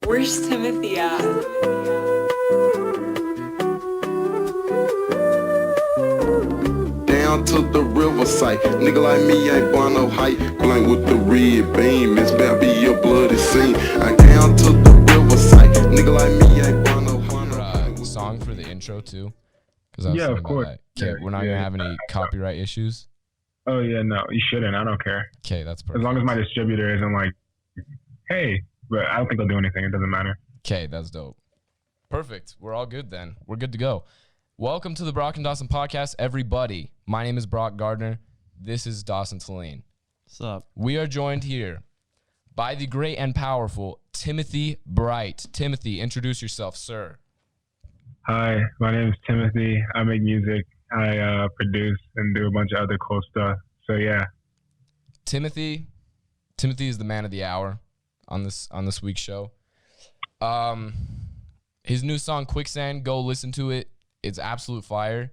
Where's Timothy at? Down to the riverside, nigga like me ain't born no height. Blank with the red beam, it's about to be your bloody scene. I down to the riverside, nigga like me ain't born no height. Song for the intro too? Yeah, of course. Okay, we're not gonna have any copyright issues. Oh yeah, no, you shouldn't. I don't care. Okay, that's perfect. As long as my distributor isn't like, hey, but I don't think they'll do anything. It doesn't matter. Okay, that's dope. Perfect. We're all good then. We're good to go. Welcome to the Broc and Dawson podcast, everybody. My name is Broc Gardner. This is Dawson Tulane. What's up? We are joined here by the great and powerful Timothy Bright. Timothy, introduce yourself, sir. Hi, my name is Timothy. I make music. I produce and do a bunch of other cool stuff. So yeah. Timothy is the man of the hour on this week's show. His new song Quicksand, go listen to it. It's absolute fire.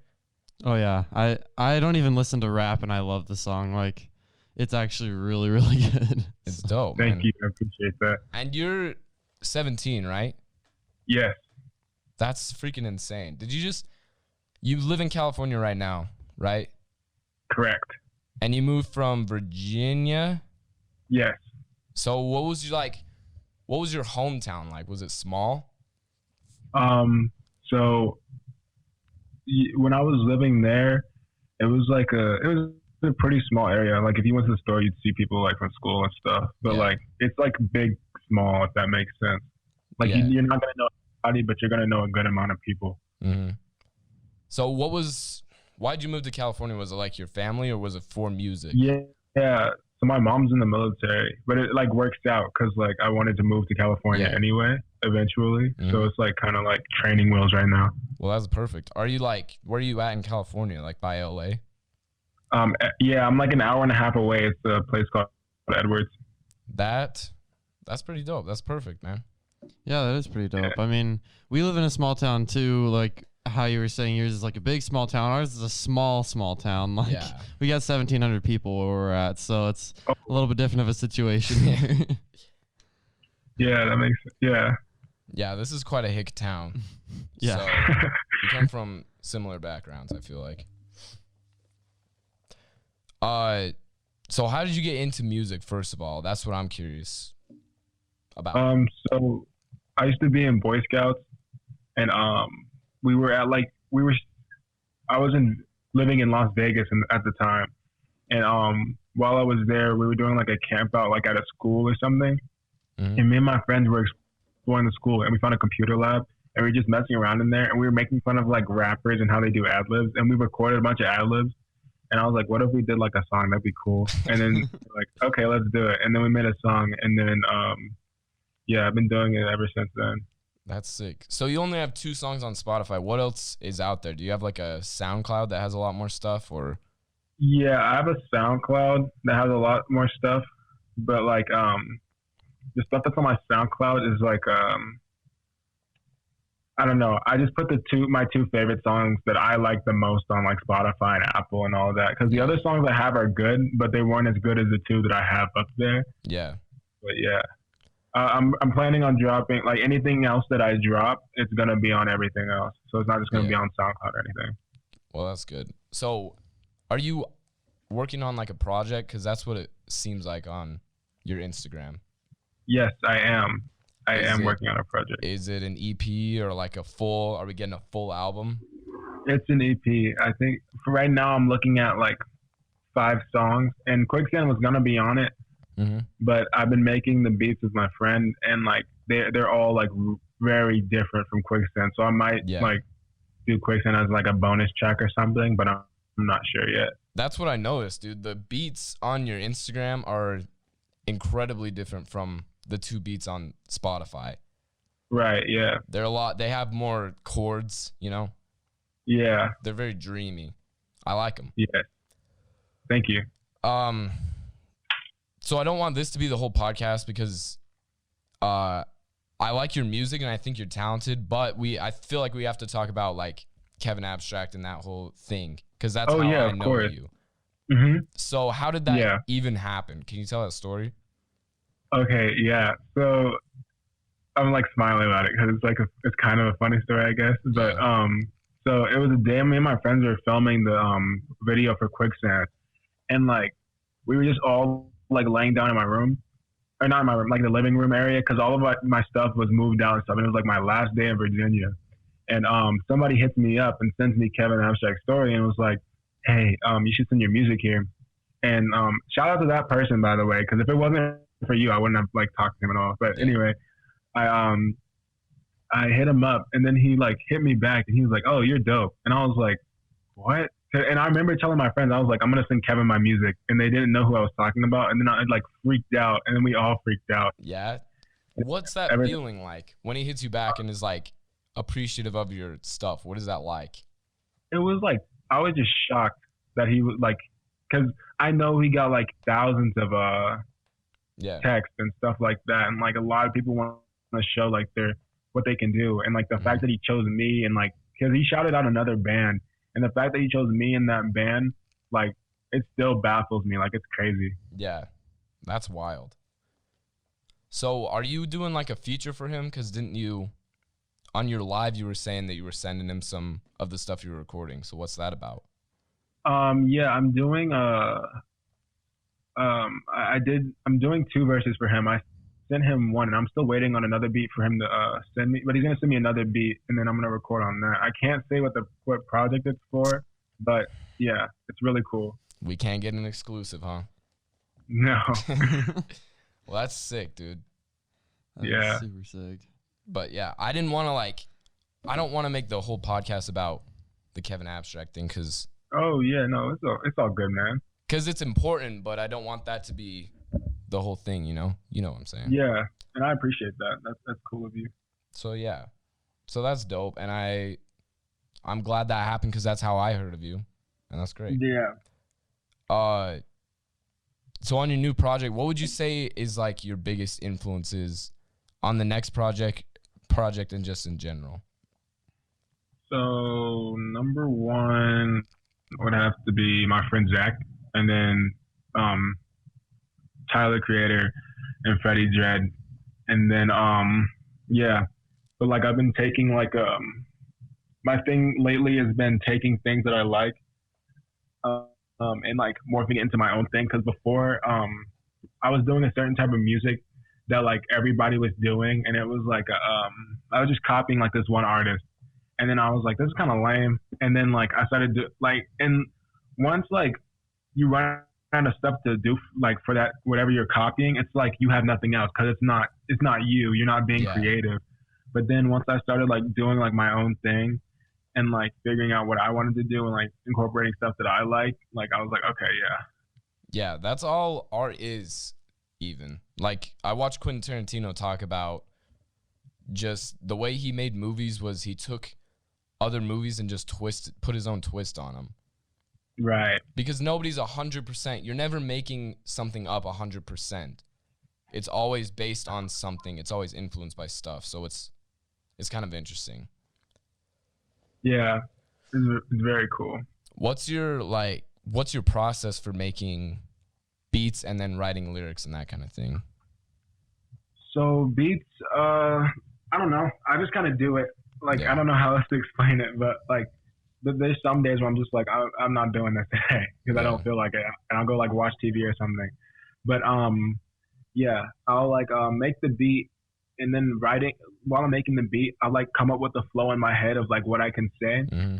Oh yeah, I don't even listen to rap and I love the song. Like, it's actually really, really good. It's dope. Thank man. you. I appreciate that. And you're 17, right? Yes. That's freaking insane. You live in California right now, right? Correct. And you moved from Virginia? Yes. So what was your hometown like? Was it small? So when I was living there, it was a pretty small area. Like if you went to the store, you'd see people like from school and stuff. But Yeah. like it's like big, small, if that makes sense. Like Yeah. you're not gonna know everybody, but you're gonna know a good amount of people. Mm-hmm. So why'd you move to California? Was it like your family or was it for music? Yeah. So my mom's in the military, but it like works out because like I wanted to move to California anyway, eventually. Mhm. So it's like kind of like training wheels right now. Well, that's perfect. Where are you at in California? Like by LA? Yeah, I'm like an hour and a half away. It's a place called Edwards. That's pretty dope. That's perfect, man. Yeah, that is pretty dope. I mean, we live in a small town too. Like how you were saying, yours is like a big small town. Ours is a small town. Like we got 1,700 people where we're at, so it's a little bit different of a situation here. Yeah, that makes sense. Yeah. Yeah, this is quite a hick town. Yeah. So we come from similar backgrounds, I feel like. So how did you get into music, first of all? That's what I'm curious about. So I used to be in Boy Scouts, and I was living in Las Vegas at the time, and while I was there, we were doing like a camp out like at a school or something, Mhm. and me and my friends were exploring the school, and we found a computer lab, and we were just messing around in there, and we were making fun of like rappers and how they do ad libs, and we recorded a bunch of ad libs. And I was like, what if we did like a song? That'd be cool. And then like, okay, let's do it. And then we made a song. And then, I've been doing it ever since then. That's sick. So you only have 2 songs on Spotify. What else is out there? Do you have like a SoundCloud that has a lot more stuff, or? Yeah, I have a SoundCloud that has a lot more stuff. But like, the stuff that's on my SoundCloud is like, I don't know. I just put my 2 favorite songs that I like the most on like Spotify and Apple and all that. Because the other songs I have are good, but they weren't as good as the 2 that I have up there. Yeah. But yeah, I'm planning on dropping like anything else that I drop. It's gonna be on everything else, so it's not just gonna be on SoundCloud or anything. Well, that's good. So, are you working on like a project? Because that's what it seems like on your Instagram. Yes, I am. I am working on a project. Is it an EP or like are we getting a full album? It's an EP. I think for right now I'm looking at like 5 songs, and Quicksand was gonna be on it, but I've been making the beats with my friend, and like they're all like very different from Quicksand. So I might like do Quicksand as like a bonus track or something, but I'm not sure yet. That's what I noticed, dude. The beats on your Instagram are incredibly different from the 2 beats on Spotify. Right, yeah. They have more chords, you know? Yeah. They're very dreamy. I like them. Yeah. Thank you. So I don't want this to be the whole podcast because I like your music and I think you're talented, but I feel like we have to talk about like Kevin Abstract and that whole thing because that's how I know you. Mm-hmm. So how did that even happen? Can you tell that story? Okay, yeah. So I'm like smiling about it because it's like it's kind of a funny story, I guess. But so it was a day me and my friends were filming the video for Quicksand, and like we were just all like laying down in my room, or not in my room, like the living room area, because all of my stuff was moved out and stuff. And it was like my last day in Virginia, and somebody hits me up and sends me Kevin Abstract story and was like, hey, you should send your music here. And shout out to that person, by the way, because if it wasn't for you, I wouldn't have like talked to him at all. But anyway, I hit him up, and then he like hit me back, and he was like, "Oh, you're dope." And I was like, "What?" And I remember telling my friends, I was like, "I'm gonna send Kevin my music," and they didn't know who I was talking about. And then I like freaked out, and then we all freaked out. Yeah. What's that feeling like when he hits you back and is like appreciative of your stuff? What is that like? It was like I was just shocked that he was like, because I know he got like thousands of texts and stuff like that, and like a lot of people want to show like what they can do, and like the fact that he chose me, and like because he shouted out another band, and the fact that he chose me in that band, like it still baffles me. Like it's crazy. Yeah, that's wild. So are you doing like a feature for him? Because didn't you on your live you were saying that you were sending him some of the stuff you were recording? So what's that about? Yeah, I'm doing I'm doing 2 verses for him. I sent him one, and I'm still waiting on another beat for him to send me. But he's gonna send me another beat, and then I'm gonna record on that. I can't say what project it's for, but yeah, it's really cool. We can't get an exclusive, huh? No. Well, that's sick, dude. That's super sick. But yeah, I didn't want to I don't want to make the whole podcast about the Kevin Abstract thing, because. Oh yeah, no, it's all good, man. Because it's important, but I don't want that to be the whole thing, you know? You know what I'm saying? Yeah, and I appreciate that. That's cool of you. So yeah, so that's dope, and I'm glad that happened because that's how I heard of you, and that's great. Yeah. So on your new project, what would you say is like your biggest influences on the next project, and just in general? So number one would have to be my friend Zach, and then Tyler Creator and Freddie Dredd, and then but like I've been taking like my thing lately has been taking things that I like and like morphing it into my own thing, because before I was doing a certain type of music that like everybody was doing, and it was like I was just copying like this one artist, and then I was like, this is kind of lame, and then like I started to like, and once like you run out of stuff to do like for that whatever you're copying, it's like you have nothing else, because it's not you're not being creative. But then once I started like doing like my own thing and like figuring out what I wanted to do and like incorporating stuff that I like I was like, okay, yeah, that's all art is. Even like I watched Quentin Tarantino talk about just the way he made movies was he took other movies and just put his own twist on them. Right. Because nobody's 100%. You're never making something up 100%. It's always based on something. It's always influenced by stuff. So it's kind of interesting. Yeah, it's very cool. What's your process for making beats and then writing lyrics and that kind of thing? So beats, I don't know. I just kind of do it. Like, I don't know how else to explain it, but like, there's some days where I'm just like, I'm not doing this today because I don't feel like it, and I'll go like watch TV or something. But I'll like make the beat, and then while I'm making the beat, I'll like come up with the flow in my head of like what I can say. Mm-hmm.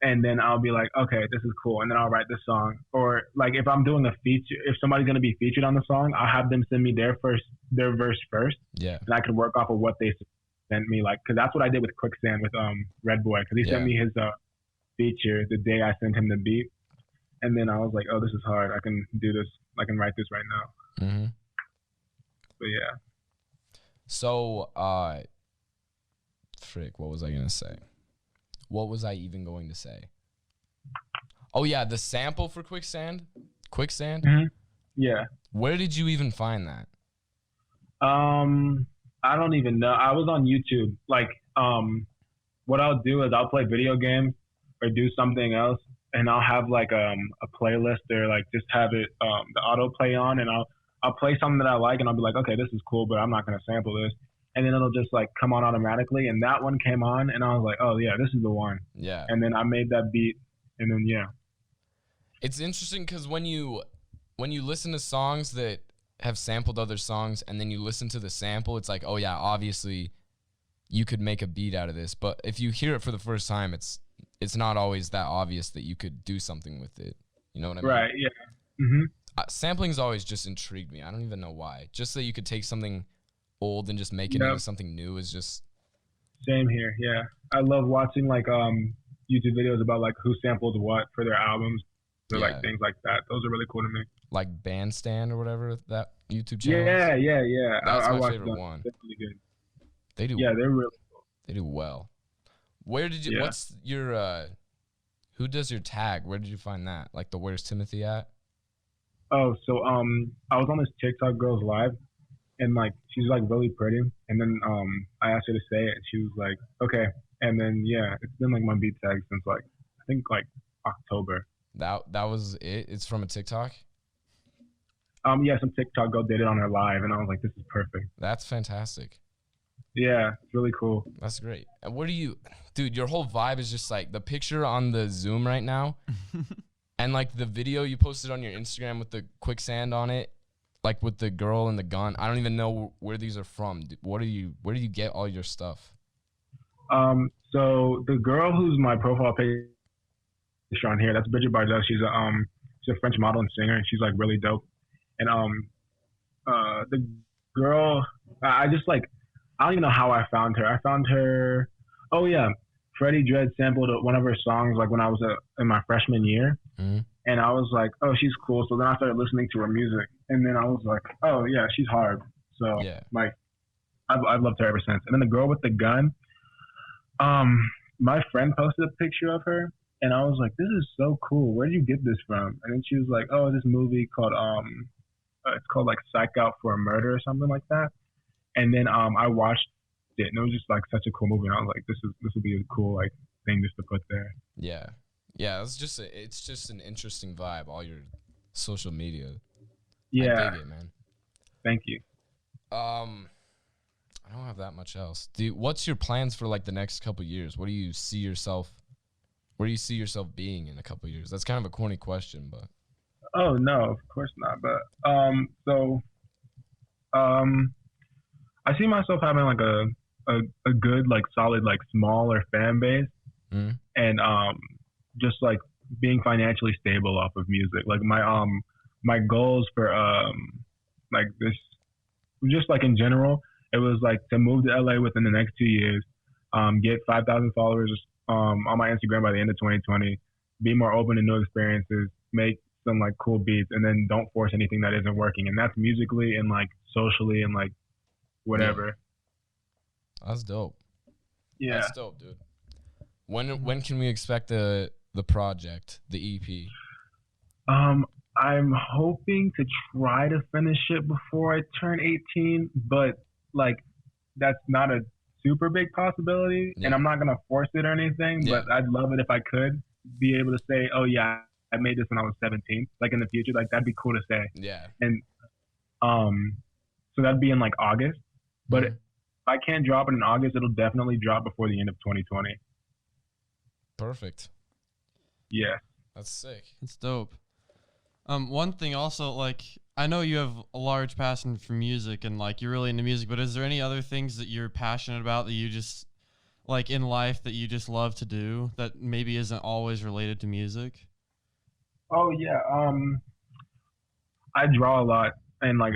And then I'll be like, okay, this is cool. And then I'll write the song. Or like if I'm doing a feature, if somebody's going to be featured on the song, I'll have them send me their verse first. Yeah. And I can work off of what they sent me. Like, cause that's what I did with Quicksand with Red Boy. Cause he sent me his feature the day I sent him the beat. And then I was like, oh, this is hard. I can do this. I can write this right now. Mm-hmm. But yeah. So, what was I going to say? What was I even going to say? Oh, yeah, the sample for Quicksand? Mm-hmm. Yeah. Where did you even find that? I don't even know. I was on YouTube. Like, what I'll do is I'll play video games or do something else, and I'll have like a playlist or like just have it the auto play on, and I'll play something that I like, and I'll be like, okay, this is cool, but I'm not gonna sample this. and then it'll just like come on automatically. And that one came on, and I was like, oh yeah, this is the one. Yeah. And then I made that beat, and then yeah. It's interesting because when you listen to songs that have sampled other songs, and then you listen to the sample, it's like, oh yeah, obviously you could make a beat out of this. But if you hear it for the first time, it's not always that obvious that you could do something with it. You know what I mean? Right. Yeah. Mm-hmm. Sampling's always just intrigued me. I don't even know why. Just that you could take something old and just make it into something new is just. Same here. Yeah, I love watching like YouTube videos about like who sampled what for their albums, or like things like that. Those are really cool to me. Like Bandstand or whatever, that YouTube channel. Yeah. That's my watched favorite them. one. They're really good. They do. Yeah, they're really cool. They do well. Where did you? What's your? Who does your tag? Where did you find that? Like the Where's Timothy at? Oh, so I was on this TikTok girl's live, and like she's like really pretty, and then I asked her to say it, and she was like, okay, and then it's been like my beat tag since like I think like October. That was it. It's from a TikTok. Some TikTok girl did it on her live, and I was like, this is perfect. That's fantastic. Yeah, it's really cool. That's great. And what do you, dude? Your whole vibe is just like the picture on the Zoom right now. And like the video you posted on your Instagram with the quicksand on it, like with the girl and the gun. I don't even know where these are from. Where do you get all your stuff? So the girl who's my profile picture on here, that's Bridget Bardot. She's a French model and singer, and she's like really dope. And the girl, I just like, I don't even know how I found her. I found her. Oh yeah, Freddie Dredd sampled one of her songs like when I was in my freshman year. Mm-hmm. And I was like, oh, she's cool. So then I started listening to her music, and then I was like, oh yeah, she's hard. So like, I've loved her ever since. And then the girl with the gun, my friend posted a picture of her, and I was like, this is so cool. Where did you get this from? And then she was like, oh, this movie called it's called like Psych Out for a Murder or something like that. And then I watched it, and it was just like such a cool movie. And I was like, this would be a cool like thing just to put there. Yeah, it's just an interesting vibe. All your social media. Yeah, I dig it, man. Thank you. I don't have that much else. What's your plans for like the next couple of years? Where do you see yourself being in a couple of years? That's kind of a corny question, but. Oh no, of course not. But I see myself having like a good like solid like smaller fan base, and just like being financially stable off of music. Like my goals for like this, just like in general, it was like to move to LA within the next 2 years, get 5,000 followers on my Instagram by the end of 2020, be more open to new experiences, make some like cool beats, and then don't force anything that isn't working. And that's musically and like socially and like whatever. That's dope. Yeah, that's dope, dude. When can we expect the project, the EP? I'm hoping to try to finish it before I turn 18, but like that's not a super big possibility, and I'm not gonna force it or anything. But I'd love it if I could be able to say, oh yeah, I made this when I was 17. Like in the future, like that'd be cool to say. Yeah. And so that'd be in like August. But if I can't drop it in August, it'll definitely drop before the end of 2020. Perfect. Yeah. That's sick. It's dope. One thing also, like, I know you have a large passion for music and like you're really into music, but is there any other things that you're passionate about that you just like in life that you just love to do that maybe isn't always related to music? Oh yeah. I draw a lot, and like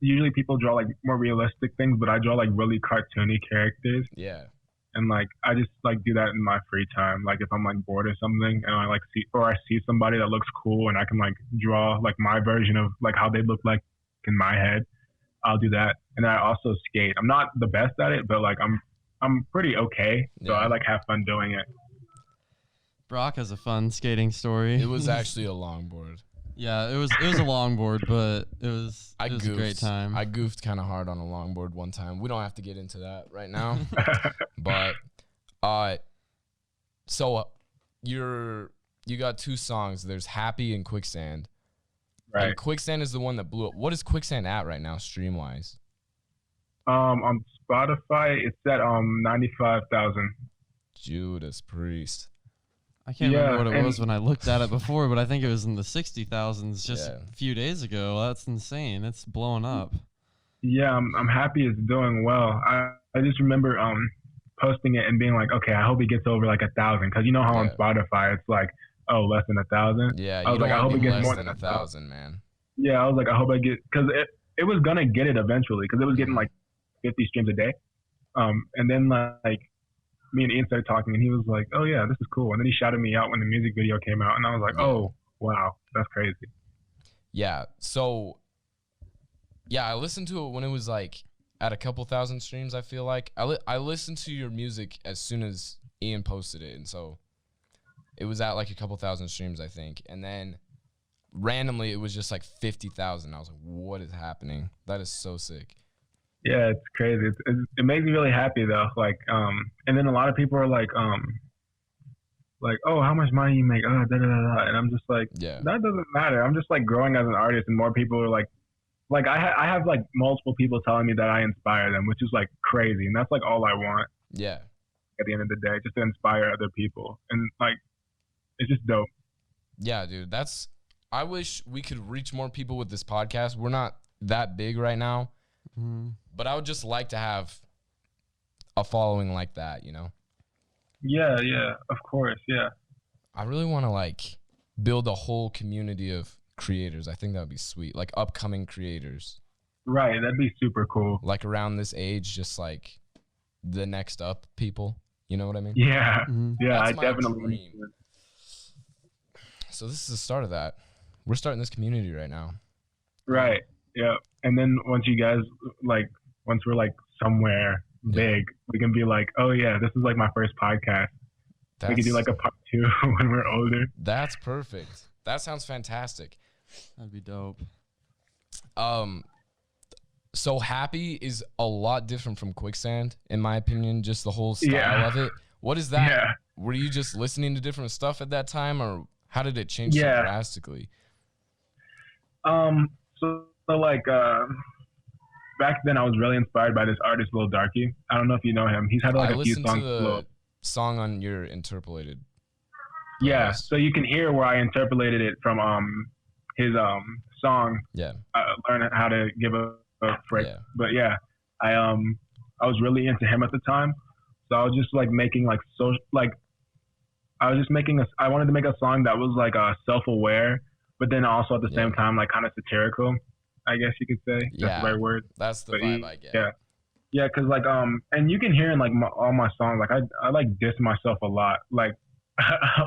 usually people draw like more realistic things, but I draw like really cartoony characters. Yeah. And like I just like do that in my free time. Like if I'm like bored or something, and I see somebody that looks cool, and I can like draw like my version of like how they look like in my head, I'll do that. And I also skate. I'm not the best at it, but like I'm pretty okay. So I like have fun doing it. Broc has a fun skating story. It was actually a longboard. Yeah, it was a longboard, but it was a great time. I goofed kind of hard on a longboard one time. We don't have to get into that right now. But so you got two songs. There's Happy and Quicksand. Right. And Quicksand is the one that blew up. What is Quicksand at right now, stream wise? On Spotify, it's at 95,000. Judas Priest. I can't remember what it was when I looked at it before, but I think it was in the 60,000s just a few days ago. That's insane. It's blowing up. Yeah, I'm happy it's doing well. I just remember posting it and being like, okay, I hope it gets over like 1,000, because you know how on Spotify it's like, oh, less than 1,000. Yeah, I was like, I hope it gets more than 1,000, man. Yeah, I was like, I hope I get, because it was gonna get it eventually, because it was getting like 50 streams a day. And then like me and Ian started talking, and he was like, oh yeah, this is cool. And then he shouted me out when the music video came out, and I was like, oh wow, that's crazy. Yeah. So yeah, I listened to it when it was like at a couple thousand streams. I feel like I listened to your music as soon as Ian posted it, and so it was at like a couple thousand streams, I think. And then randomly it was just like 50,000. I was like, what is happening? That is so sick. Yeah, it's crazy. It makes me really happy though. Like, and then a lot of people are like, oh, how much money you make? Oh, da da da da. And I'm just like, that doesn't matter. I'm just like growing as an artist, and more people are like I have like multiple people telling me that I inspire them, which is like crazy, and that's like all I want. Yeah. At the end of the day, just to inspire other people, and like, it's just dope. Yeah, dude. I wish we could reach more people with this podcast. We're not that big right now. But I would just like to have a following like that, you know? Yeah, of course, yeah. I really want to like build a whole community of creators. I think that would be sweet. Like upcoming creators. Right, that'd be super cool. Like around this age, just like the next up people. You know what I mean? Yeah, yeah, That's I my definitely. dream. So this is the start of that. We're starting this community right now. Right, yeah. And then once we're like somewhere big, we can be like, oh yeah, this is like my first podcast. We can do like a part 2 when we're older. That's perfect. That sounds fantastic. That'd be dope. So Happy is a lot different from Quicksand, in my opinion, just the whole style of it. What is that? Yeah. Were you just listening to different stuff at that time, or how did it change so drastically? So like, back then I was really inspired by this artist, Lil Darky. I don't know if you know him. He's had like a few songs. I listened to the song on your Interpolated. Yeah, so you can hear where I interpolated it from his song. Yeah. Learn how to give a frick. Yeah. But yeah, I was really into him at the time. So I was just like making like I wanted to make a song that was like self-aware, but then also at the same time like kind of satirical, I guess you could say. That's the right word. That's the vibe I get. Yeah, cause like and you can hear in like all my songs, like I like diss myself a lot. Like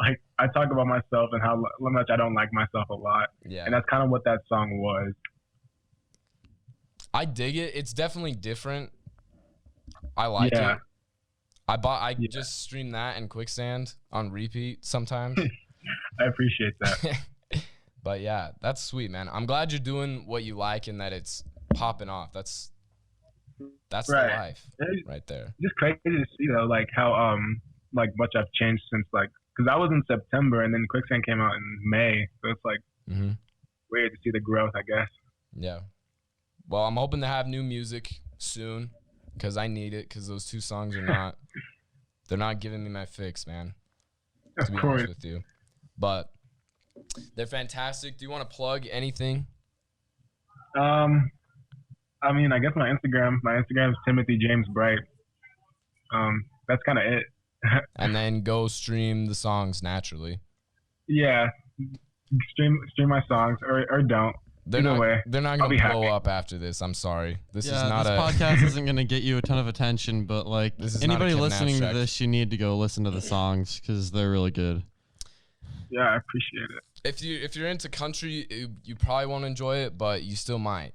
like I talk about myself and how much I don't like myself a lot. Yeah. And that's kind of what that song was. I dig it. It's definitely different. I like it. I just stream that and Quicksand on repeat sometimes. I appreciate that. But yeah, that's sweet, man. I'm glad you're doing what you like and that it's popping off. That's the life right there. Just crazy to see though, like how like much I've changed since like, because that was in September and then Quicksand came out in May, so it's like weird to see the growth, I guess. Yeah. Well, I'm hoping to have new music soon because I need it, because those 2 songs are they're not giving me my fix, man. To be honest with you, but they're fantastic. Do you want to plug anything? I mean, I guess my Instagram is Timothy James Bright. That's kind of it. And then go stream the songs naturally. Yeah, stream my songs or don't. They're not going to blow up after this. I'm sorry. This podcast isn't going to get you a ton of attention, but like anybody listening to this, you need to go listen to the songs because they're really good. Yeah, I appreciate it. If you're into country, you probably won't enjoy it, but you still might.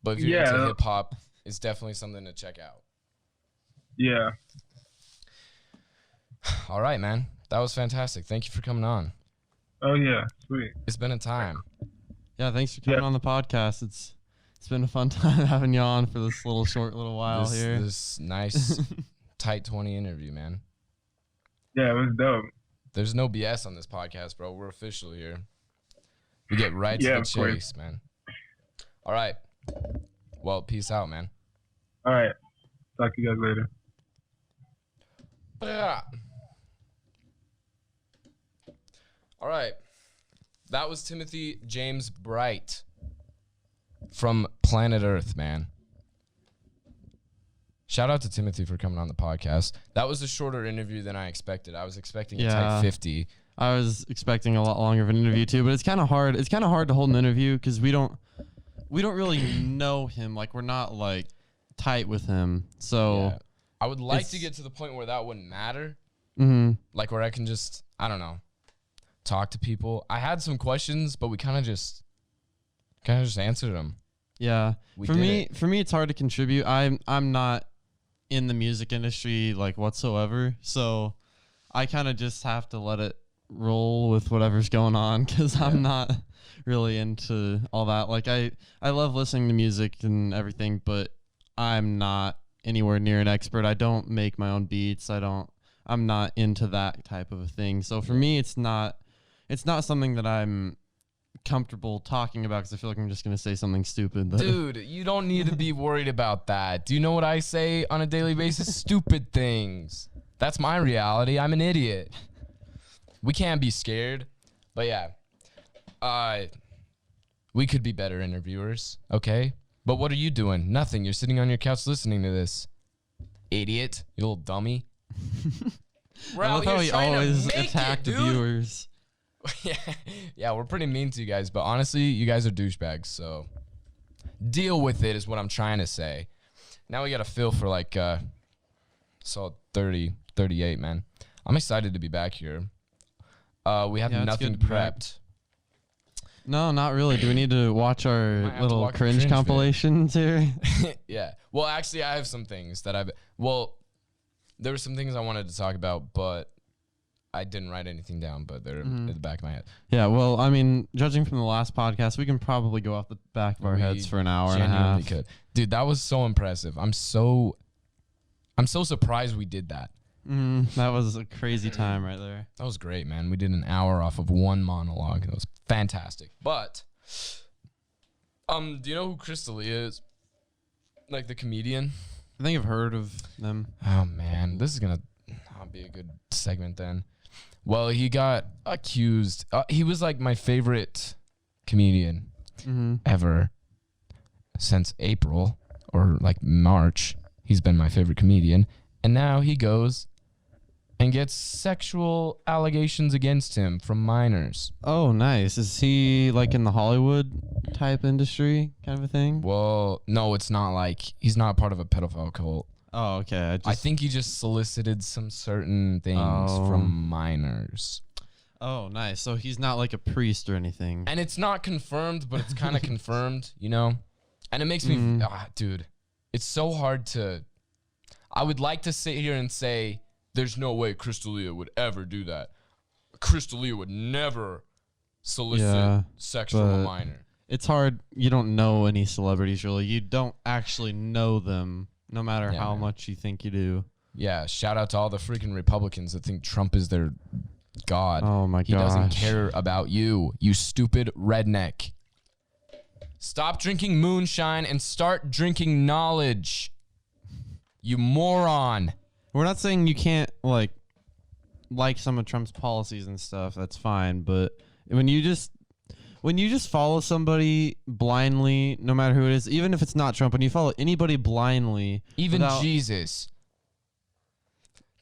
But if you're into hip hop, it's definitely something to check out. Yeah. All right, man. That was fantastic. Thank you for coming on. Oh yeah, sweet. It's been a time. Yeah, thanks for coming on the podcast. It's been a fun time having you on for this little while here. This nice tight 20 interview, man. Yeah, it was dope. There's no BS on this podcast, bro. We're official here. We get right to the chase, man. All right. Well, peace out, man. All right. Talk to you guys later. Yeah. All right. That was Timothy James Bright from Planet Earth, man. Shout out to Timothy for coming on the podcast. That was a shorter interview than I expected. I was expecting a type 50. I was expecting a lot longer of an interview too, but it's kind of hard. It's kind of hard to hold an interview because we don't really know him. Like, we're not like tight with him. So yeah. I would like to get to the point where that wouldn't matter. Mm-hmm. Like, where I can just, I don't know, talk to people. I had some questions, but we kind of just answered them. Yeah. For me, it's hard to contribute. I'm not in the music industry like whatsoever, so I kind of just have to let it roll with whatever's going on because I'm not really into all that. Like, I love listening to music and everything, but I'm not anywhere near an expert. I don't make my own beats. I'm not into that type of a thing. So for me, it's not something that I'm comfortable talking about because I feel like I'm just going to say something stupid. Dude, you don't need to be worried about that. Do you know what I say on a daily basis? Stupid things. That's my reality. I'm an idiot. We can't be scared. But yeah, we could be better interviewers, okay? But what are you doing? Nothing. You're sitting on your couch listening to this. Idiot. You little dummy. I love how he always attacked the viewers. Yeah, we're pretty mean to you guys, but honestly, you guys are douchebags, so deal with it is what I'm trying to say. Now we got to feel for like solid 30, 38, man. I'm excited to be back here. We have nothing prepped. No, not really. Do we need to watch our little cringe compilations here? Yeah. Well, actually, I have some things that there were some things I wanted to talk about, but I didn't write anything down, but they're in the back of my head. Yeah, well, I mean, judging from the last podcast, we can probably go off the back of our heads for an hour and a half. Could. Dude, that was so impressive. I'm so surprised we did that. That was a crazy time right there. That was great, man. We did an hour off of one monologue. That was fantastic. but do you know who Chris D'Elia is? Like the comedian? I think I've heard of them. Oh man, this is gonna be a good segment then. Well, he got accused. He was like my favorite comedian ever since April or like March. He's been my favorite comedian, and now he goes and gets sexual allegations against him from minors. Oh, nice. Is he like in the Hollywood type industry kind of a thing? Well, no, it's not like he's not part of a pedophile cult. Oh, okay. I think he just solicited some certain things from minors. Oh, nice. So he's not like a priest or anything. And it's not confirmed, but it's kind of confirmed, you know? And it makes me, dude, it's so hard to, I would like to sit here and say, there's no way Chris D'Elia would ever do that. Chris D'Elia would never solicit sex from a minor. It's hard. You don't know any celebrities, really. You don't actually know them, no matter how much you think you do. Yeah, shout out to all the freaking Republicans that think Trump is their god. Oh, my gosh. He doesn't care about you, you stupid redneck. Stop drinking moonshine and start drinking knowledge. You moron. We're not saying you can't like some of Trump's policies and stuff. That's fine, but when you just follow somebody blindly, no matter who it is, even if it's not Trump, when you follow anybody blindly, even Jesus,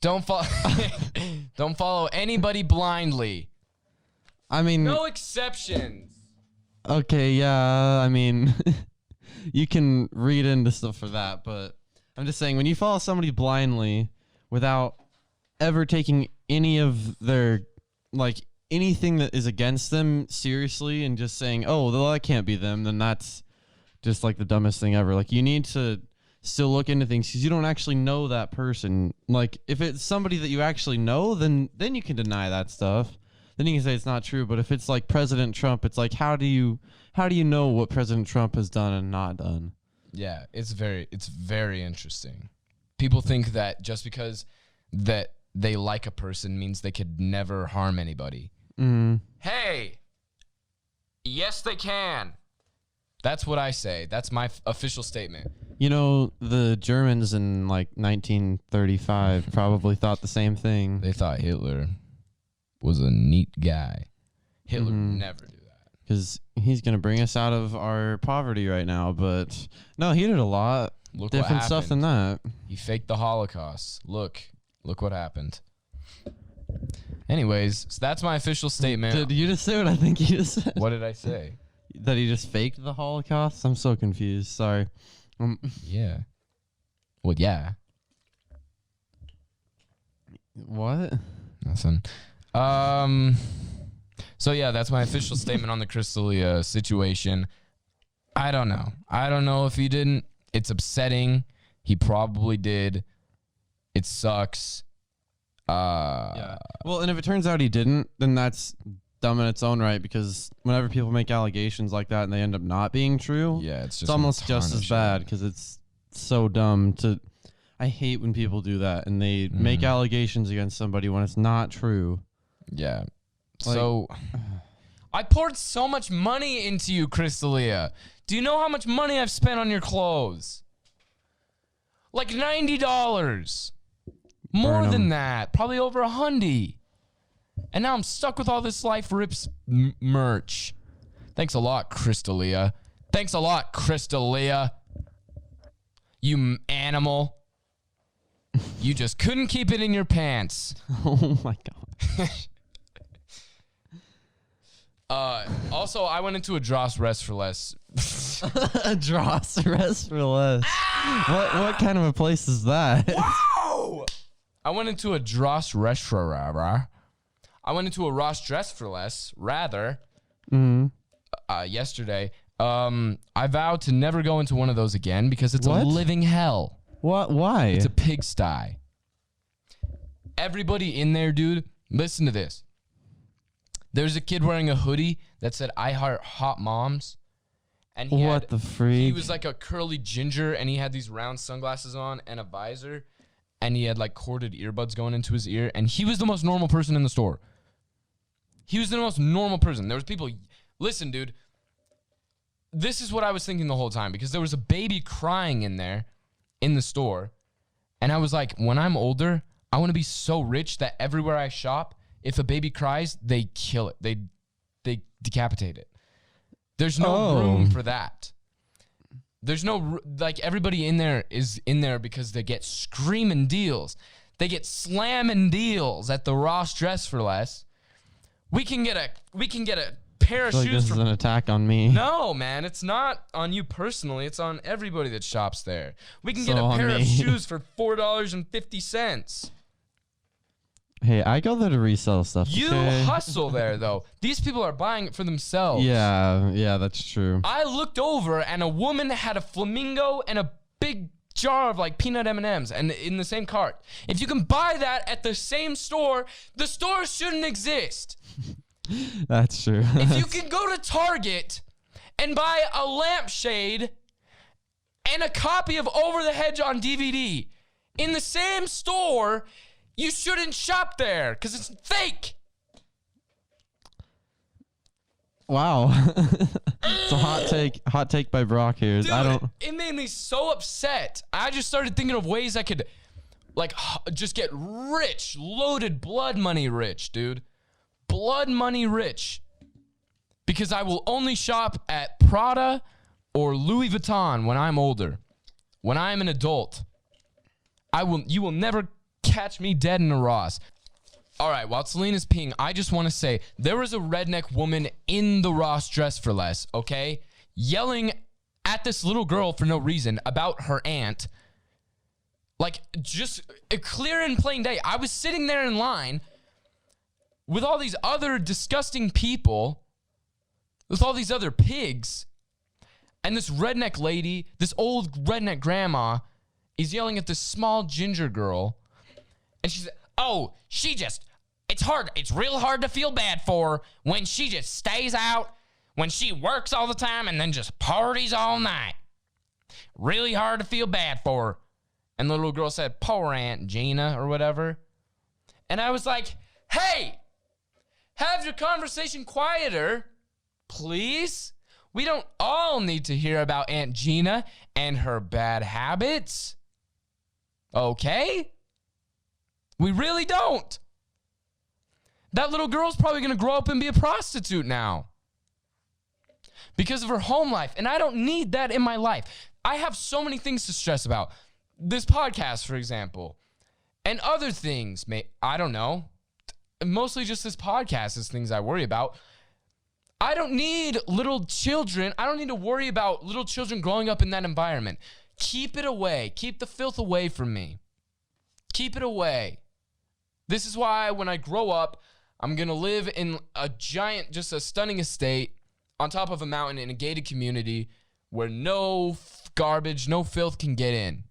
don't follow anybody blindly. I mean, no exceptions. Okay, yeah, I mean, you can read into stuff for that, but I'm just saying when you follow somebody blindly without ever taking any of their, like, anything that is against them seriously and just saying, oh, well, that can't be them, then that's just, like, the dumbest thing ever. Like, you need to still look into things because you don't actually know that person. Like, if it's somebody that you actually know, then you can deny that stuff. Then you can say it's not true. But if it's, like, President Trump, it's like, how do you know what President Trump has done and not done? Yeah, it's very interesting. People think that just because that they like a person means they could never harm anybody. Hey, yes, they can. That's what I say. That's my official statement. You know, the Germans in like 1935 probably thought the same thing. They thought Hitler was a neat guy. Hitler would never do that. Because he's going to bring us out of our poverty right now. But no, he did a lot. Look different what stuff than that. He faked the Holocaust. Look what happened. Anyways, so that's my official statement. Did you just say what I think you just said? What did I say? That he just faked the Holocaust? I'm so confused. Sorry. Yeah. Well, yeah. What? Nothing. So yeah, that's my official statement on the Crystalia situation. I don't know. I don't know if he didn't. It's upsetting. He probably did. It sucks. Yeah. Well, and if it turns out he didn't, then that's dumb in its own right, because whenever people make allegations like that and they end up not being true, yeah, it's almost just as bad, because it's so dumb to. I hate when people do that and they make allegations against somebody when it's not true. Yeah. Like, so I poured so much money into you, Crystalia. Do you know how much money I've spent on your clothes? Like $90. More than that. Probably over $100. And now I'm stuck with all this Life Rips merch. Thanks a lot, Crystalia. Thanks a lot, Crystalia. You animal. You just couldn't keep it in your pants. Oh my god. Also, I went into a Dross Rest for Less. A Dross Rest for Less. What kind of a place is that? Wow! I went into a Dross Rest for I went into a Ross Dress for Less, rather, yesterday. I vowed to never go into one of those again because it's a living hell. What? Why? It's a pigsty. Everybody in there, dude, listen to this. There's a kid wearing a hoodie that said, "I heart hot moms." And what the freak? He was like a curly ginger, and he had these round sunglasses on and a visor, and he had like corded earbuds going into his ear, and he was the most normal person in the store. He was the most normal person. There was people, listen, dude, this is what I was thinking the whole time, because there was a baby crying in there in the store, and I was like, when I'm older, I want to be so rich that everywhere I shop, if a baby cries, they kill it. They decapitate it. There's no room for that. There's no, like, everybody in there is in there because they get screaming deals. They get slamming deals at the Ross Dress for Less. We can get a pair of like shoes. This is an attack on me. No, man, it's not on you personally. It's on everybody that shops there. We can get a on pair of me. shoes for $4.50. Hey, I go there to resell stuff. You okay? hustle there, though. These people are buying it for themselves. Yeah, that's true. I looked over, and a woman had a flamingo and a big jar of like peanut M&Ms, and in the same cart. If you can buy that at the same store, the store shouldn't exist. That's true. If you can go to Target and buy a lampshade and a copy of Over the Hedge on DVD in the same store, you shouldn't shop there because it's fake. Wow. It's a hot take by Broc here. Dude, it made me so upset. I just started thinking of ways I could like just get rich, loaded blood money rich, dude. Blood money rich. Because I will only shop at Prada or Louis Vuitton when I'm older. When I'm an adult. You will never catch me dead in a Ross. All right, while Selena's peeing, I just want to say there was a redneck woman in the Ross Dress for Less, okay? Yelling at this little girl for no reason about her aunt. Like, just clear and plain day. I was sitting there in line with all these other disgusting people, with all these other pigs, and this redneck lady, this old redneck grandma, is yelling at this small ginger girl. And she's, oh, it's real hard to feel bad for her when she just stays out, when she works all the time and then just parties all night. Really hard to feel bad for her. And the little girl said, poor Aunt Gina or whatever. And I was like, hey, have your conversation quieter, please. We don't all need to hear about Aunt Gina and her bad habits? Okay? We really don't. That little girl's probably going to grow up and be a prostitute now because of her home life, and I don't need that in my life. I have so many things to stress about. This podcast, for example, and other things. I don't know. Mostly just this podcast is things I worry about. I don't need little children. I don't need to worry about little children growing up in that environment. Keep it away. Keep the filth away from me. Keep it away. This is why when I grow up, I'm going to live in a giant, just a stunning estate on top of a mountain in a gated community where no garbage, no filth can get in.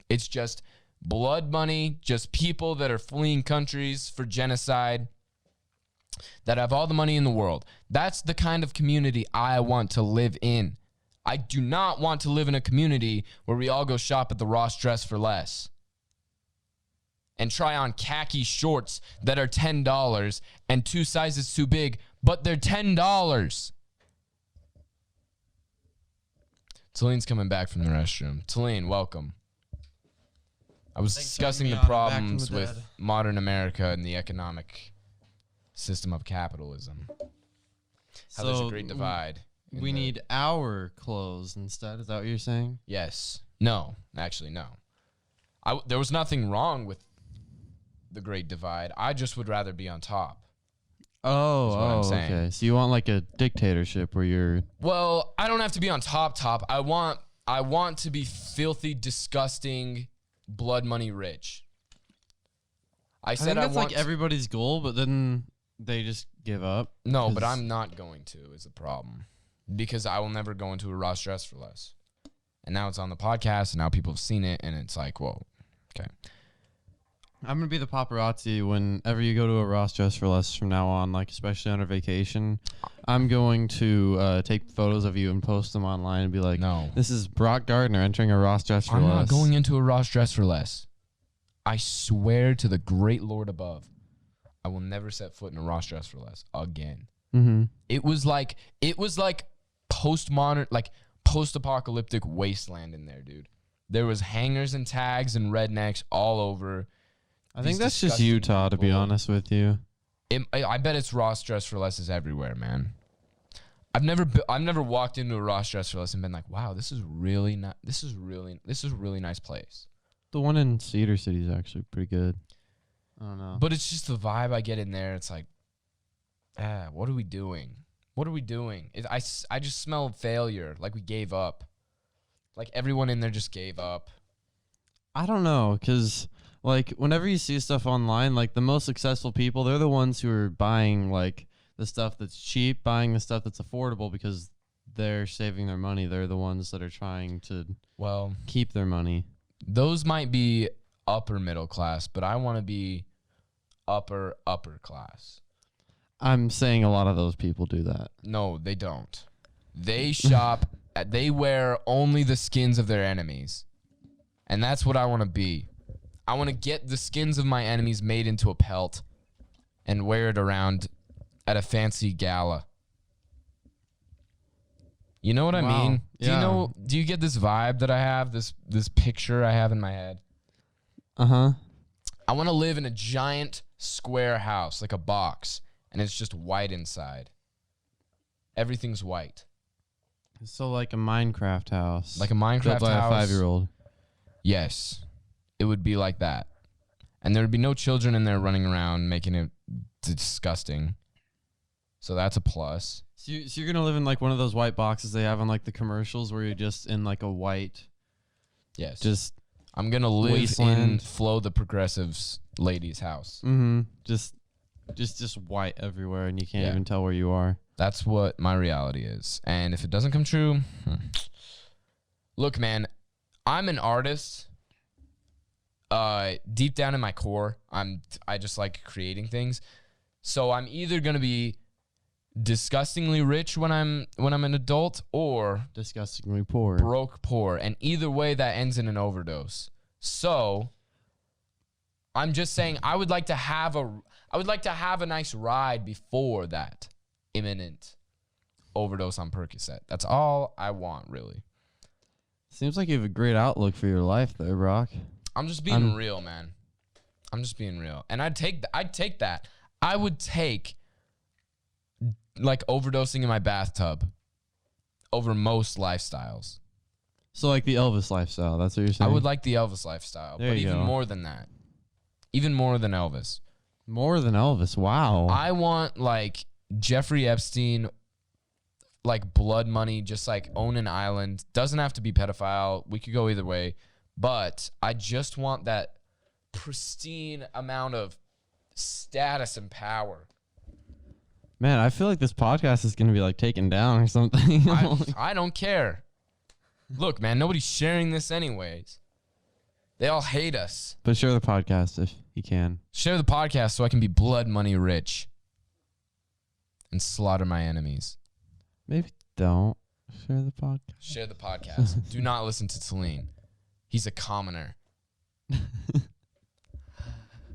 It's just blood money, just people that are fleeing countries for genocide, that have all the money in the world. That's the kind of community I want to live in. I do not want to live in a community where we all go shop at the Ross Dress for Less and try on khaki shorts that are $10 and 2 sizes too big, but they're $10. Talene's coming back from the restroom. Talene, welcome. I was discussing the problems with modern America and the economic system of capitalism. How there's a great divide. We need our clothes instead. Is that what you're saying? Yes. No. Actually, no. There was nothing wrong with the great divide. I just would rather be on top. Okay. So you want like a dictatorship where you're... Well, I don't have to be on top. I want to be filthy, disgusting, blood money rich. I think that's like everybody's goal, but then they just give up. No, but I'm not going to is the problem. Because I will never go into a Ross Dress for Less. And now it's on the podcast, and now people have seen it, and it's like, whoa, okay. I'm going to be the paparazzi whenever you go to a Ross Dress for Less from now on, like especially on a vacation. I'm going to take photos of you and post them online and be like, no, this is Broc Gardner entering a Ross Dress for Less. I'm not going into a Ross Dress for Less. I swear to the great Lord above, I will never set foot in a Ross Dress for Less again. Mm-hmm. It was like postmodern, like post-apocalyptic wasteland in there, dude. There was hangers and tags and rednecks all over. I think that's just Utah, to be honest with you. I bet it's Ross Dress for Less is everywhere, man. I've never walked into a Ross Dress for Less and been like, wow, this is really not. This is a really nice place. The one in Cedar City is actually pretty good. I don't know, but it's just the vibe I get in there. It's like, what are we doing? What are we doing? I just smell failure. Like we gave up. Like everyone in there just gave up. I don't know, because like whenever you see stuff online, like the most successful people, they're the ones who are buying like the stuff that's cheap, buying the stuff that's affordable because they're saving their money. They're the ones that are trying to keep their money. Those might be upper middle class, but I want to be upper class. I'm saying a lot of those people do that. No, they don't. They shop. They wear only the skins of their enemies. And that's what I want to be. I want to get the skins of my enemies made into a pelt and wear it around at a fancy gala. You know what I mean? Yeah. Do you get this vibe that I have, this picture I have in my head? Uh-huh. I want to live in a giant square house, like a box, and it's just white inside. Everything's white. So like a Minecraft house. Like a Minecraft built by house. A 5-year-old. Yes. It would be like that. And there would be no children in there running around making it disgusting. So that's a plus. So you're going to live in like one of those white boxes they have on like the commercials where you're just in like a white. Yes. Just I'm going to live wasteland. in Flo the Progressive's lady's house. Mm-hmm. Just white everywhere and you can't even tell where you are. That's what my reality is. And if it doesn't come true, look, man, I'm an artist. Deep down in my core, I just like creating things. So I'm either gonna be disgustingly rich when I'm an adult, or disgustingly poor, broke poor, and either way that ends in an overdose. So I'm just saying I would like to have a nice ride before that imminent overdose on Percocet. That's all I want, really. Seems like you have a great outlook for your life there, Broc. I'm just being real, man. I'm just being real. And I'd take that. I would take like overdosing in my bathtub over most lifestyles. So like the Elvis lifestyle, that's what you're saying? I would like the Elvis lifestyle, but even more than that. Even more than Elvis. More than Elvis, wow. I want like Jeffrey Epstein, like blood money, just like own an island. Doesn't have to be pedophile. We could go either way. But I just want that pristine amount of status and power. Man, I feel like this podcast is going to be like taken down or something. I don't care. Look, man, nobody's sharing this anyways. They all hate us. But share the podcast if you can. Share the podcast so I can be blood money rich and slaughter my enemies. Maybe don't share the podcast. Share the podcast. Do not listen to Celine. He's a commoner.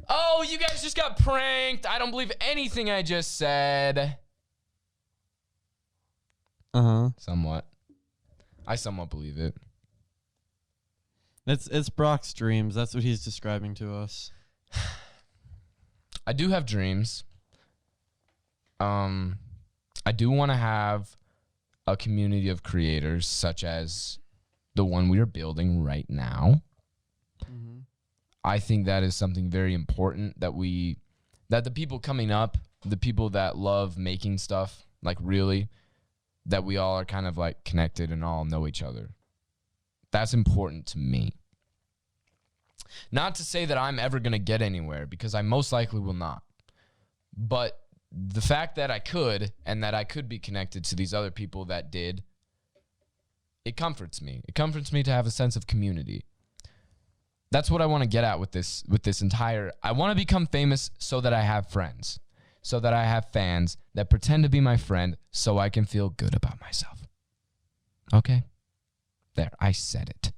Oh, you guys just got pranked. I don't believe anything I just said. Uh-huh. Somewhat. I somewhat believe it. It's Broc's dreams. That's what he's describing to us. I do have dreams. I do want to have a community of creators such as the one we are building right now. Mm-hmm. I think that is something very important that the people coming up, the people that love making stuff, like really, that we all are kind of like connected and all know each other. That's important to me. Not to say that I'm ever going to get anywhere, because I most likely will not. But the fact that I could, and that I could be connected to these other people that did, it comforts me. It comforts me to have a sense of community. That's what I want to get at with this entire... I want to become famous so that I have friends. So that I have fans that pretend to be my friend so I can feel good about myself. Okay? There, I said it.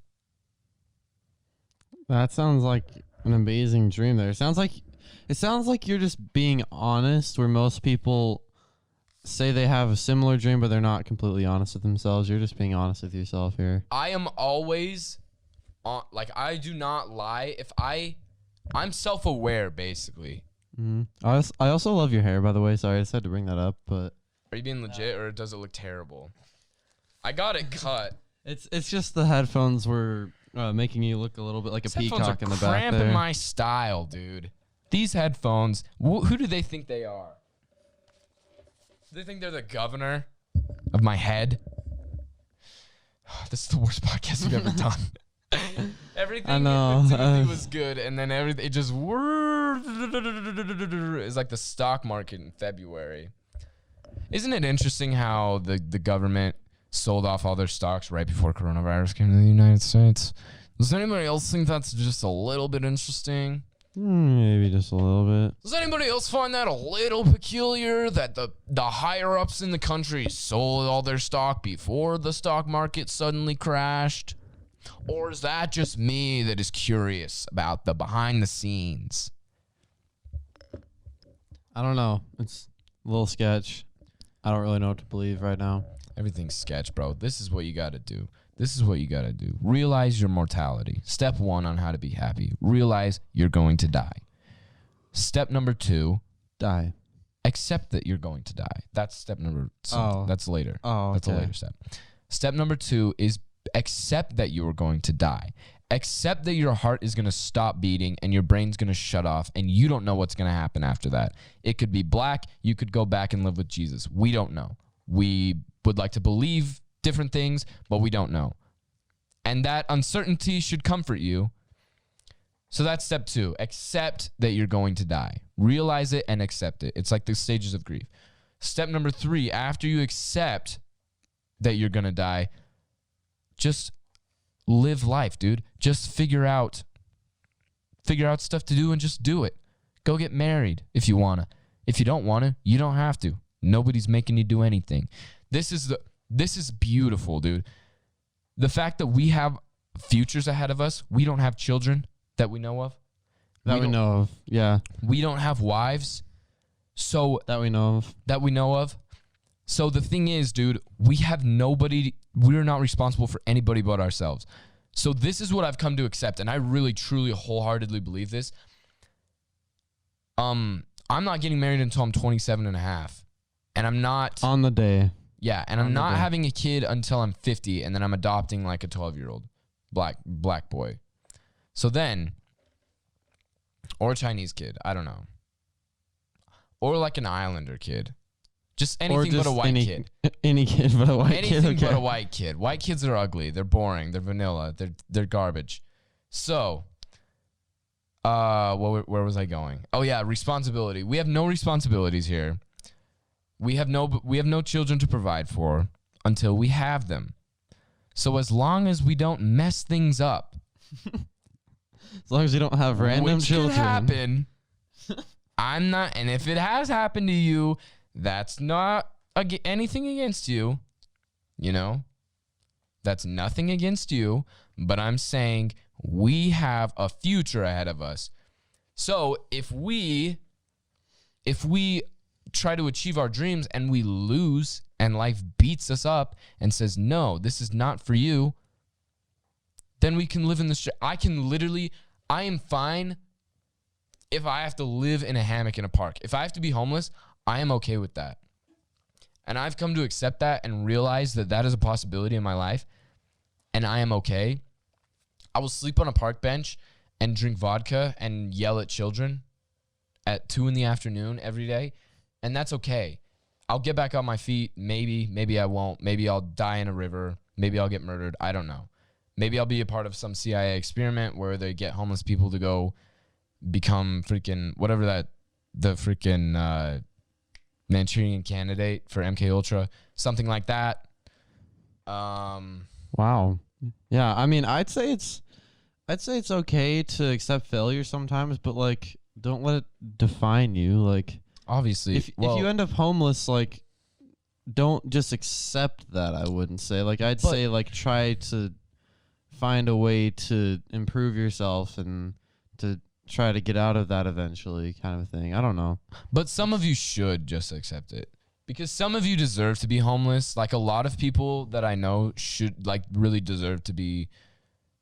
That sounds like an amazing dream there. It sounds like you're just being honest, where most people say they have a similar dream, but they're not completely honest with themselves. You're just being honest with yourself here. I am always... like, I do not lie. I'm self-aware, basically. Mm-hmm. I also love your hair, by the way. Sorry, I just had to bring that up, but... Are you being legit, or does it look terrible? I got it cut. It's just the headphones were making you look a little bit like a peacock in the back there. Cramping my style, dude. These headphones, who do they think they are? Do they think they're the governor of my head? This is the worst podcast we've ever done. Everything was good, and then everything it just is like the stock market in February. Isn't it interesting how the government sold off all their stocks right before coronavirus came to the United States? Does anybody else think that's just a little bit interesting? Maybe just a little bit. Does anybody else find that a little peculiar that the higher ups in the country sold all their stock before the stock market suddenly crashed? Or is that just me that is curious about the behind the scenes? I don't know. It's a little sketch. I don't really know what to believe right now. Everything's sketch, bro. This is what you got to do. This is what you got to do. Realize your mortality. Step 1 on how to be happy. Realize you're going to die. Step number 2. Die. Accept that you're going to die. That's step number 2. Oh. That's later. Oh, okay. That's a later step. Step number 2 is accept that you are going to die. Accept that your heart is going to stop beating and your brain's going to shut off and you don't know what's going to happen after that. It could be black. You could go back and live with Jesus. We don't know. We would like to believe different things, but we don't know. And that uncertainty should comfort you. So that's step 2. Accept that you're going to die. Realize it and accept it. It's like the stages of grief. Step number 3, after you accept that you're going to die, just live life, dude. Just figure out stuff to do and just do it. Go get married if you want to. If you don't want to, you don't have to. Nobody's making you do anything. This is beautiful, dude. The fact that we have futures ahead of us, we don't have children that we know of. That we know of, yeah. We don't have wives. So that we know of. So the thing is, dude, we have nobody. We're not responsible for anybody but ourselves. So this is what I've come to accept, and I really, truly, wholeheartedly believe this. I'm not getting married until I'm 27 and a half. And I'm not... On the day. Yeah, and I'm not having a kid until I'm 50, and then I'm adopting like a 12-year-old black boy. So then... Or a Chinese kid. I don't know. Or like an Islander kid. Just anything but a white kid. Any kid but a white kid. Anything but a white kid. White kids are ugly. They're boring. They're vanilla. They're garbage. So, where was I going? Oh yeah, responsibility. We have no responsibilities here. We have no children to provide for until we have them. So as long as we don't mess things up, as long as you don't have random children, could happen. I'm not, and if it has happened to you, that's not anything against you, you know? That's nothing against you, but I'm saying we have a future ahead of us. So if we try to achieve our dreams and we lose and life beats us up and says, no, this is not for you, then we can live in the street. I am fine if I have to live in a hammock in a park. If I have to be homeless, I am okay with that. And I've come to accept that and realize that that is a possibility in my life. And I am okay. I will sleep on a park bench and drink vodka and yell at children at 2 p.m. every day. And that's okay. I'll get back on my feet. Maybe I won't. Maybe I'll die in a river. Maybe I'll get murdered. I don't know. Maybe I'll be a part of some CIA experiment where they get homeless people to go become freaking whatever the freaking Manchurian Candidate for MK Ultra, something like that. Wow. Yeah, I mean, I'd say it's okay to accept failure sometimes, but like, don't let it define you. Like, obviously, if you end up homeless, like, don't just accept that. I wouldn't say. Like, I'd say like try to find a way to improve yourself and to try to get out of that eventually, kind of thing. I don't know. But some of you should just accept it, because some of you deserve to be homeless. Like, a lot of people that I know should like really deserve to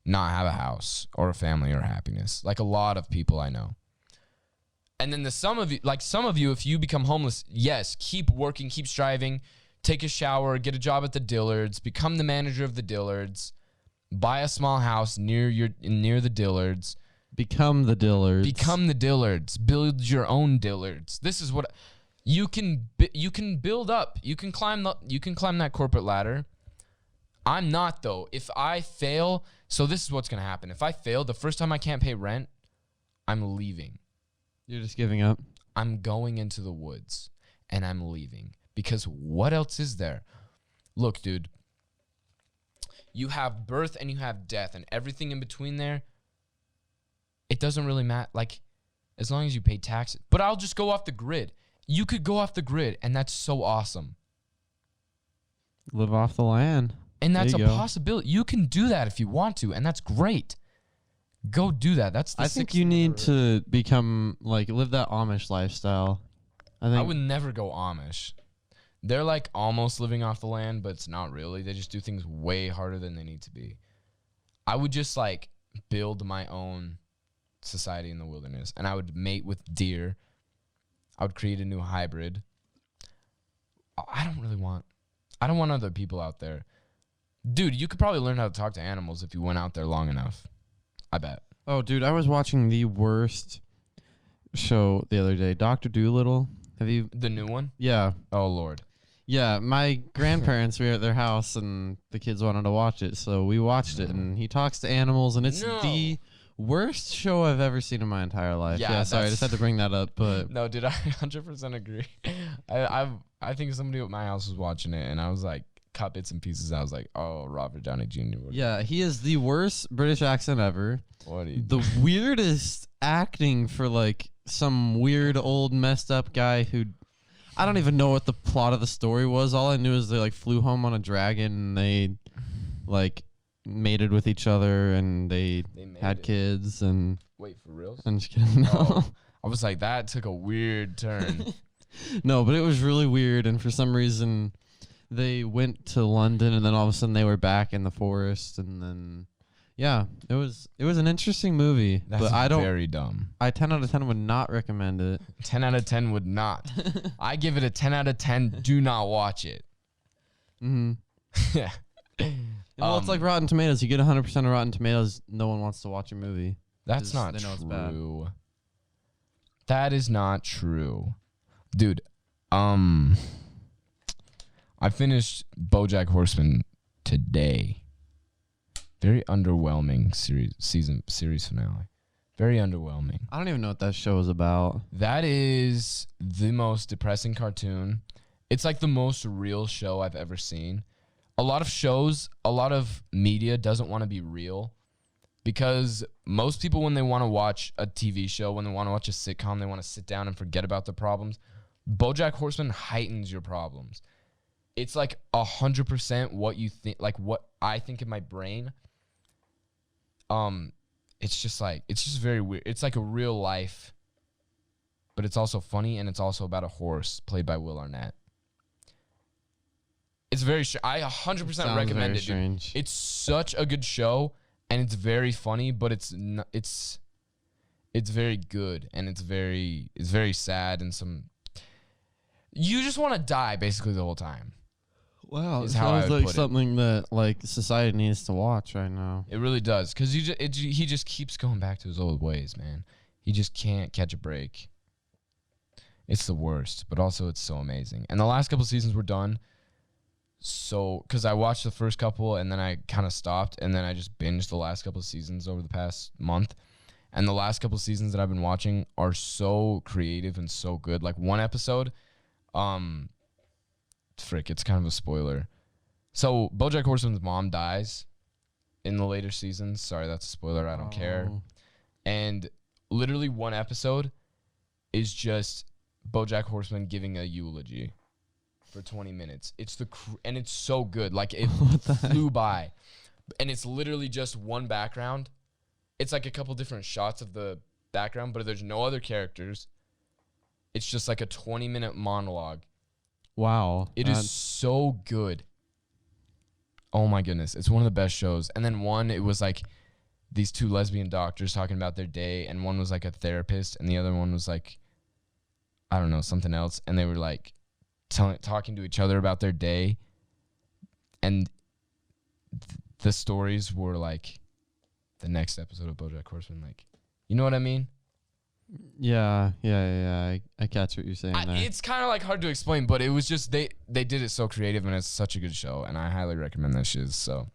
not have a house or a family or happiness. Like, a lot of people I know. And then some of you, if you become homeless, yes, keep working, keep striving, take a shower, get a job at the Dillards, become the manager of the Dillards, buy a small house near the Dillards. Become the Dillards. Become the Dillards. Build your own Dillards. This is what you can build up. You can climb that corporate ladder. I'm not, though. If I fail, so this is what's going to happen. If I fail, the first time I can't pay rent, I'm leaving. You're just giving up? I'm going into the woods and I'm leaving, because what else is there? Look, dude, you have birth and you have death and everything in between there. It doesn't really matter, like, as long as you pay taxes. But I'll just go off the grid. You could go off the grid, and that's so awesome. Live off the land. And that's a possibility. You can do that if you want to, and that's great. Go do that. I think you need to become, like, live that Amish lifestyle. I would never go Amish. They're, like, almost living off the land, but it's not really. They just do things way harder than they need to be. I would just, like, build my own society in the wilderness, and I would mate with deer. I would create a new hybrid. I don't want other people out there. Dude, you could probably learn how to talk to animals if you went out there long enough. I bet. Oh, dude, I was watching the worst show the other day, Dr. Dolittle. Have you? The new one? Yeah. Oh, Lord. Yeah, my grandparents were at their house, and the kids wanted to watch it, so we watched it, and he talks to animals, and it's the worst show I've ever seen in my entire life. Yeah, sorry, I just had to bring that up, but no, dude, I 100% agree. I think somebody at my house was watching it, and I was like, cut bits and pieces. I was like, oh, Robert Downey Jr. Yeah, he is the worst British accent ever. The weirdest acting for like some weird old messed up guy who I don't even know what the plot of the story was. All I knew is they like flew home on a dragon and they like mated with each other and they had kids and wait, for real? I'm just kidding. No. I was like, that took a weird turn. No, but it was really weird, and for some reason, they went to London, and then all of a sudden they were back in the forest, and then yeah, it was an interesting movie. That's but I don't very dumb. I 10 out of 10 would not recommend it. 10 out of 10 would not. I give it a 10 out of 10. Do not watch it. Mm-hmm. Yeah. Well, it's like Rotten Tomatoes. You get 100% of Rotten Tomatoes, no one wants to watch a movie. That's not they know it's bad. true. That is not true. Dude, I finished Bojack Horseman today. Very underwhelming series finale. Very underwhelming. I don't even know what that show is about. That is the most depressing cartoon. It's like the most real show I've ever seen. A lot of media doesn't want to be real because most people, when they want to watch a TV show, when they want to watch a sitcom, they want to sit down and forget about their problems. Bojack Horseman heightens your problems. It's like 100% what you think, like what I think in my brain. It's just very weird. It's like a real life, but it's also funny, and it's also about a horse played by Will Arnett. It's very I 100% recommend it, dude. It's such a good show, and it's very funny, but it's very good, and it's very sad, and you just want to die basically the whole time. Wow, it sounds like something that like society needs to watch right now. It really does, because he just keeps going back to his old ways, man. He just can't catch a break. It's the worst, but also it's so amazing. And the last couple seasons were done. So, because I watched the first couple and then I kind of stopped, and then I just binged the last couple of seasons over the past month. And the last couple of seasons that I've been watching are so creative and so good. Like one episode, it's kind of a spoiler. So Bojack Horseman's mom dies in the later seasons. Sorry, that's a spoiler. I don't care. And literally one episode is just Bojack Horseman giving a eulogy for 20 minutes. And it's so good. Like it flew by. And it's literally just one background. It's like a couple different shots of the background, but there's no other characters. It's just like a 20-minute monologue. Wow. It is so good. Oh my goodness. It's one of the best shows. And then it was like these two lesbian doctors talking about their day, and one was like a therapist, and the other one was like, I don't know, something else. And they were like talking to each other about their day. And the stories were like the next episode of Bojack Horseman. Like, you know what I mean? Yeah. I catch what you're saying there. It's kind of like hard to explain, but it was just they did it so creative, and it's such a good show, and I highly recommend that shit. So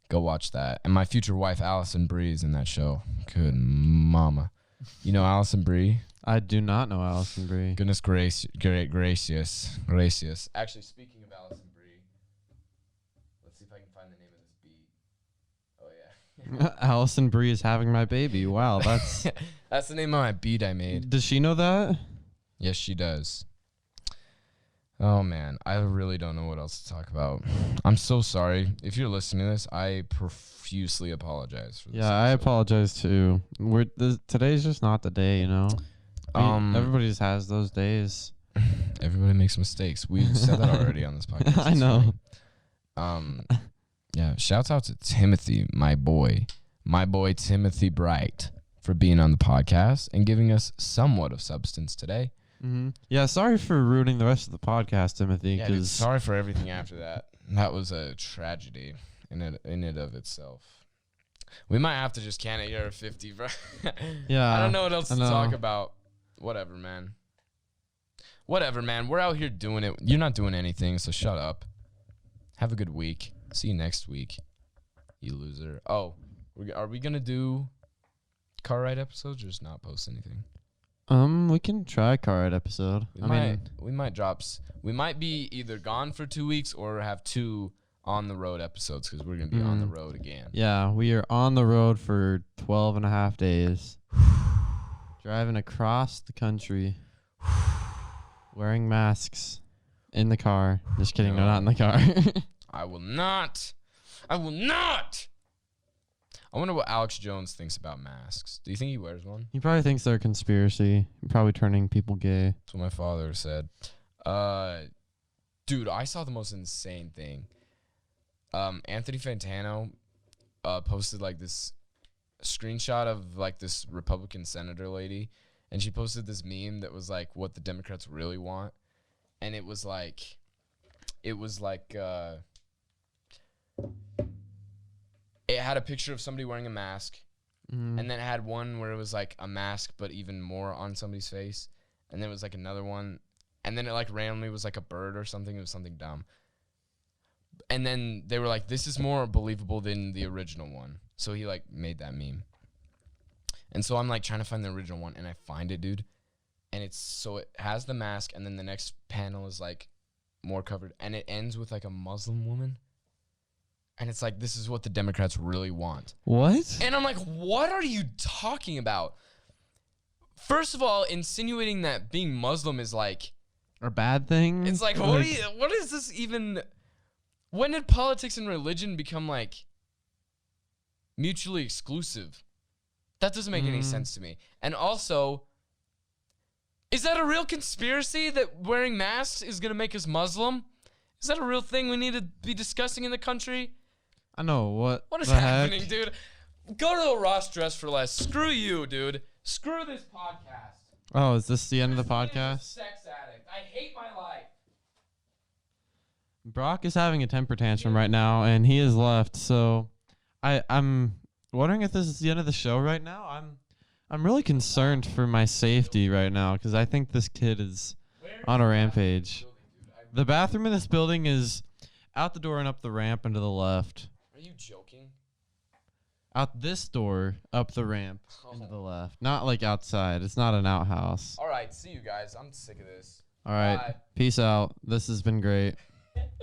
go watch that. And my future wife Allison Brie is in that show. Good mama. You know Allison Brie? I do not know Allison Brie. Goodness gracious. Actually, speaking of Allison Brie, let's see if I can find the name of this beat. Oh yeah. Allison Brie is having my baby. Wow, that's that's the name of my beat I made. Does she know that? Yes, she does. Oh man, I really don't know what else to talk about. I'm so sorry. If you're listening to this, I profusely apologize for this. Yeah, I apologize too. Today's just not the day, you know. Everybody just has those days. Everybody makes mistakes. We said that already on this podcast. I know. Yeah, shouts out to Timothy, my boy Timothy Bright, for being on the podcast and giving us somewhat of substance today. Mm-hmm. Yeah, sorry for ruining the rest of the podcast, Timothy. Yeah, dude, sorry for everything after that. That was a tragedy in it of itself. We might have to just can it here at 50, bro. Yeah, I don't know what else to talk about. Whatever, man. We're out here doing it. You're not doing anything, so shut up. Have a good week. See you next week, you loser. Oh, are we gonna do car ride episodes or just not post anything? We can try car ride episode. We might be either gone for 2 weeks or have 2 on the road episodes, because we're gonna be on the road again. Yeah, we are on the road for 12 and a half days. Driving across the country. Wearing masks in the car. Just kidding, no, not in the car. I will not. I wonder what Alex Jones thinks about masks. Do you think he wears one? He probably thinks they're a conspiracy. Probably turning people gay. That's what my father said. Dude, I saw the most insane thing. Anthony Fantano posted like this screenshot of like this Republican senator lady, and she posted this meme that was like what the Democrats really want, and it was like it had a picture of somebody wearing a mask, and then it had one where it was like a mask but even more on somebody's face, and then it was like another one, and then it like randomly was like a bird or something. It was something dumb. And then they were like, this is more believable than the original one. So he like made that meme. And so I'm like trying to find the original one, and I find it, dude. And it has the mask, and then the next panel is like more covered, and it ends with like a Muslim woman. And it's like, this is what the Democrats really want. What? And I'm like, what are you talking about? First of all, insinuating that being Muslim is like a bad thing. It's like, what is this even? When did politics and religion become like mutually exclusive? That doesn't make any sense to me. And also, is that a real conspiracy that wearing masks is going to make us Muslim? Is that a real thing we need to be discussing in the country? I know. What is the happening, heck? dude? Go to a Ross Dress for Less. Screw you, dude. Screw this podcast. Oh, is this the end of the I'm a podcast? sex addict. I hate my life. Broc is having a temper tantrum right now, and he has left. So, I'm wondering if this is the end of the show right now. I'm really concerned for my safety right now because I think this kid is on a rampage. The bathroom in this building is out the door and up the ramp and to the left. Are you joking? Out this door, up the ramp, and to the left. Not like outside. It's not an outhouse. All right, see you guys. I'm sick of this. All right. Bye. Peace out. This has been great.